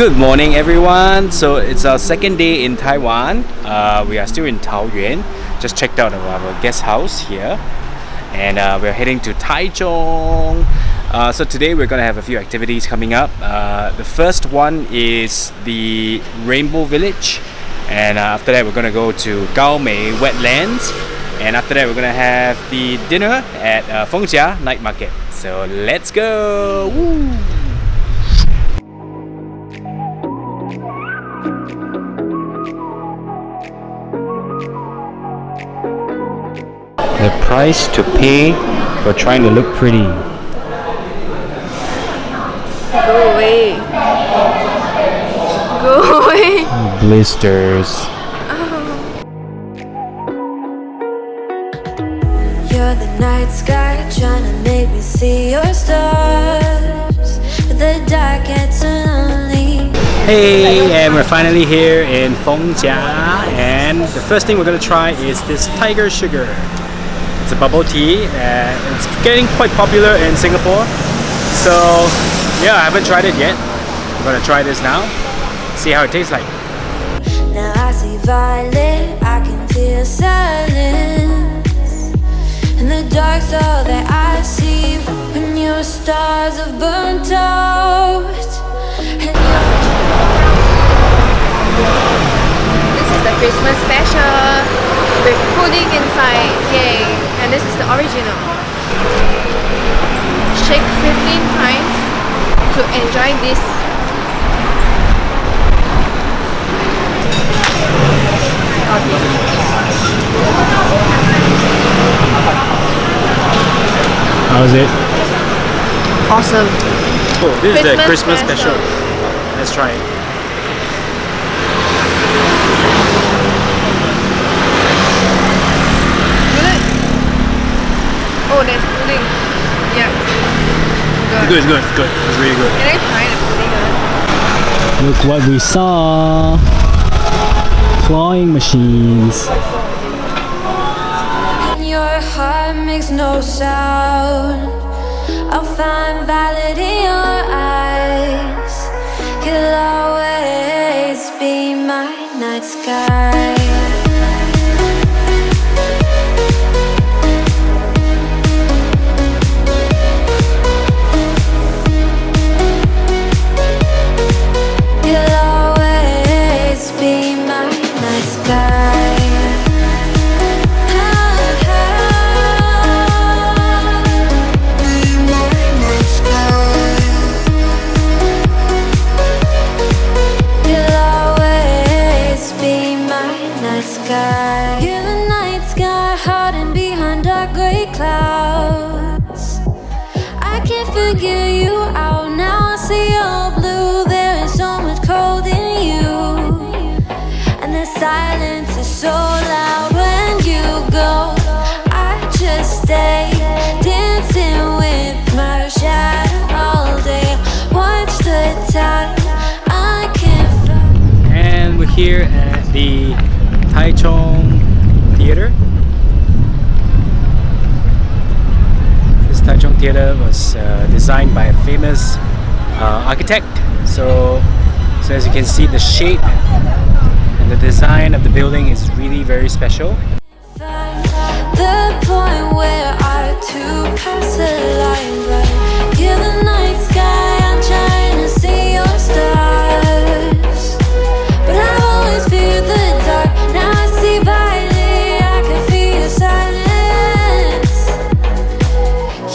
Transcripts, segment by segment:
Good morning, everyone. So it's our second day in Taiwan. We are still in Taoyuan. Just checked out of our guest house here, and we're heading to Taichung. So today we're gonna have a few activities coming up. The first one is the Rainbow Village, and after that we're gonna go to Gaomei Wetlands, and after that we're gonna have the dinner at Fengjia Night Market. So let's go! Woo! The price to pay for trying to look pretty. Go away. Go away. Blisters. You're the night sky trying to make me see your stars, but the dark gets lonely. Hey, and we're finally here in Fengjia, and the first thing we're gonna try is this Tiger Sugar. It's a bubble tea, and it's getting quite popular in Singapore. So yeah, I haven't tried it yet. I'm gonna try this now, see how it tastes like. Now I see violet, I can feel silence. In the dark's all that I see when your stars have burnt out. This is the Christmas special with pudding inside. Yay! And this is the original. Shake 15 times to enjoy this. How's it? Awesome. Oh, this is the Christmas special. Let's try it. Oh, there's pudding. Yeah. Good, good, good. It's really good. Can I try the pudding? Look what we saw. Flying machines. Your heart makes no sound. I'll find valid in your eyes. You'll always be my night sky. You'll always be my night sky. You're the night sky hiding behind dark gray clouds. I can't figure you out now. I see your blue. There is so much cold in you, and the silence is so loud when you go. I just stay dancing with my shadow all day. Watch the tide. I can't find. And we're here at the Taichung Theater. This Taichung Theater was designed by a famous architect. So as you can see, the shape and the design of the building is really very special. The point where our two paths align, but you're the night sky. I'm trying to see your stars, but I've always feared the dark. Now I see violet, I can feel your silence.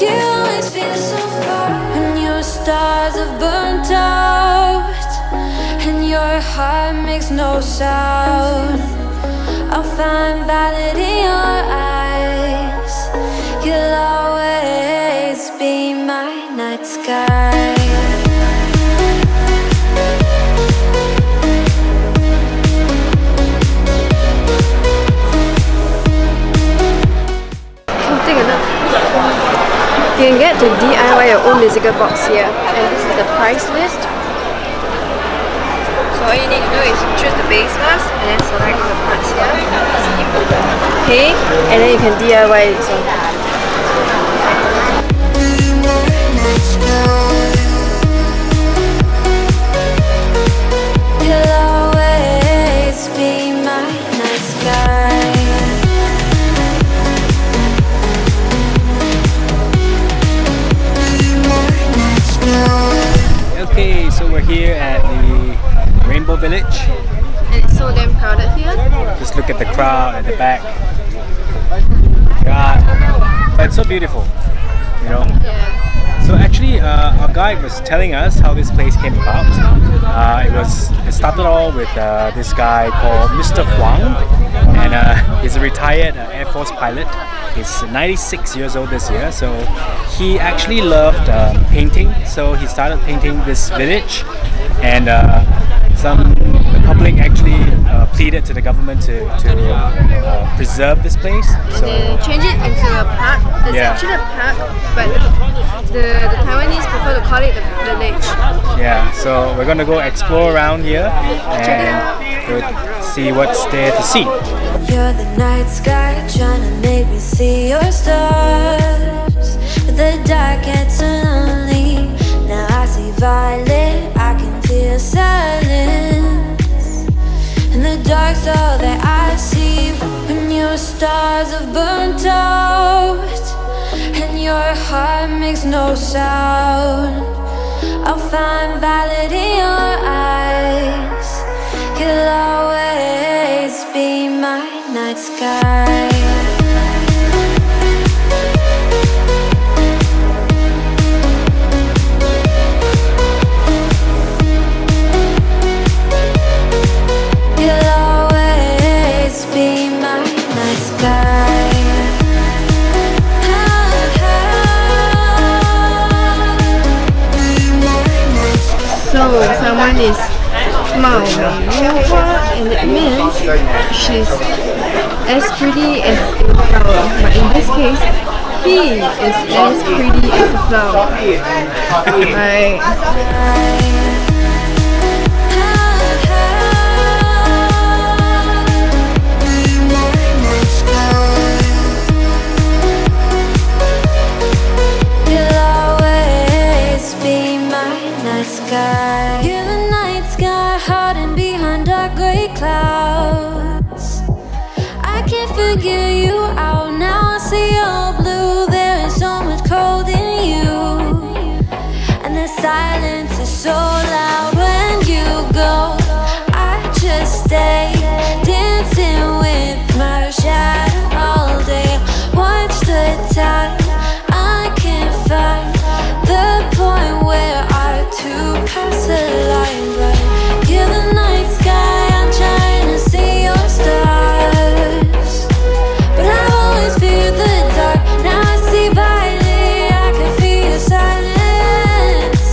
You always feel so far when your stars have burnt out, and your heart makes no sound. I'll find valid in your eyes. You'll always be my night sky. Take a look. You can get to DIY your own musical box here, and this is the price list. So all you need to do is choose the base first, and then select the parts here. Pay, and then you can DIY it. So we're here at the Rainbow Village. And it's so damn crowded here. Just look at the crowd at the back. God, but it's so beautiful, you know. Yeah. So actually, our guide was telling us how this place came about. It started all with this guy called Mr. Huang, and he's a retired Air Force pilot. He's 96 years old this year, so he actually loved painting. So he started painting this village, and the public actually pleaded to the government to preserve this place. And they changed it into a park. It's actually a park, but the Taiwanese prefer to call it the village. Yeah, so we're gonna go explore around here and go see what's there to see. You're the night sky trying to make me see your stars, but the dark gets lonely. Now I see violet, I can feel silence. In the dark's all that I see. When your stars have burnt out and your heart makes no sound, I'll find violet in your eyes. You'll always be my night sky. You'll always be my night sky. So someone is Mao and it means she's as pretty as a flower. But in this case, he is as pretty as a flower. Right? You're the night sky hiding behind dark gray clouds. I can't figure you out now. I see your blue. There is so much cold in you, and the silence is so loud when you go. I just stay dancing with my shadow all day. Watch the time. I can't find the point where to pass the line, right? You're the night sky, I'm trying to see your stars, but I've always feared the dark. Now I see violet, I can feel your silence.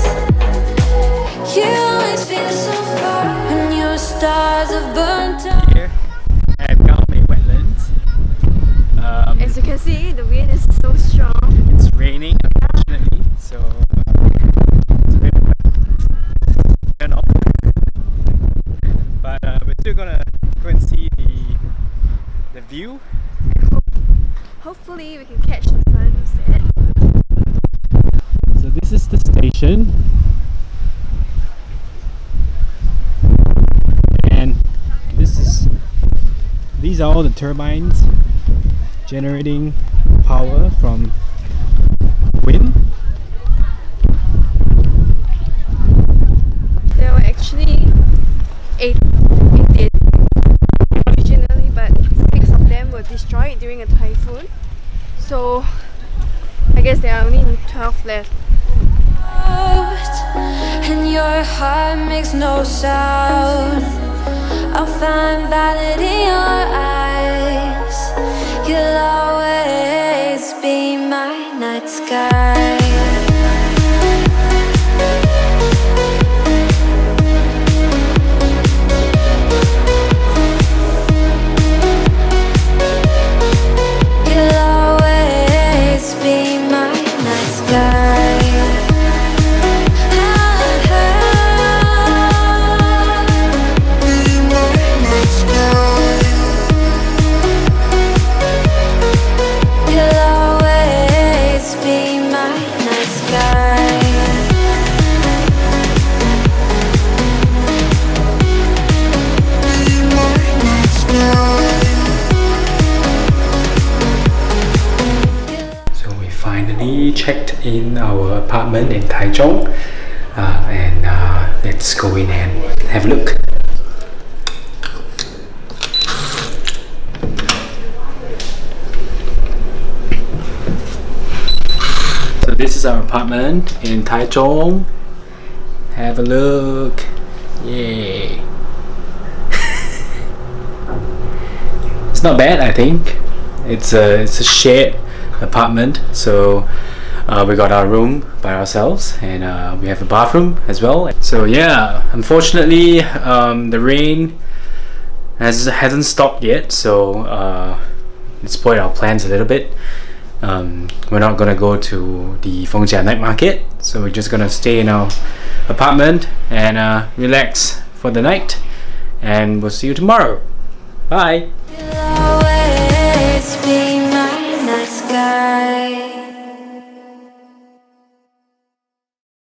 You always feel so far when your stars have burnt out. Here at Gaomei Wetlands. As you can see, the wind is so strong. It's raining, unfortunately, so it's a bit turn off. But we're still gonna go and see the view. Hopefully we can catch the sunset. So this is the station, and these are all the turbines generating power from wind. There were actually 8 originally, but 6 of them were destroyed during a typhoon. So I guess there are only 12 left. And your heart makes no sound. I'll find violet in your eyes. You'll always be my night sky. Checked in our apartment in Taichung. Let's go in and have a look. So this is our apartment in Taichung. Have a look. Yay. It's not bad, I think. It's a shared apartment, so we got our room by ourselves, and we have a bathroom as well. So yeah, unfortunately the rain hasn't stopped yet, so it spoiled our plans a little bit. We're not gonna go to the Fengjia night market, so we're just gonna stay in our apartment and relax for the night, and we'll see you tomorrow. Bye. You'll always be my nice guy.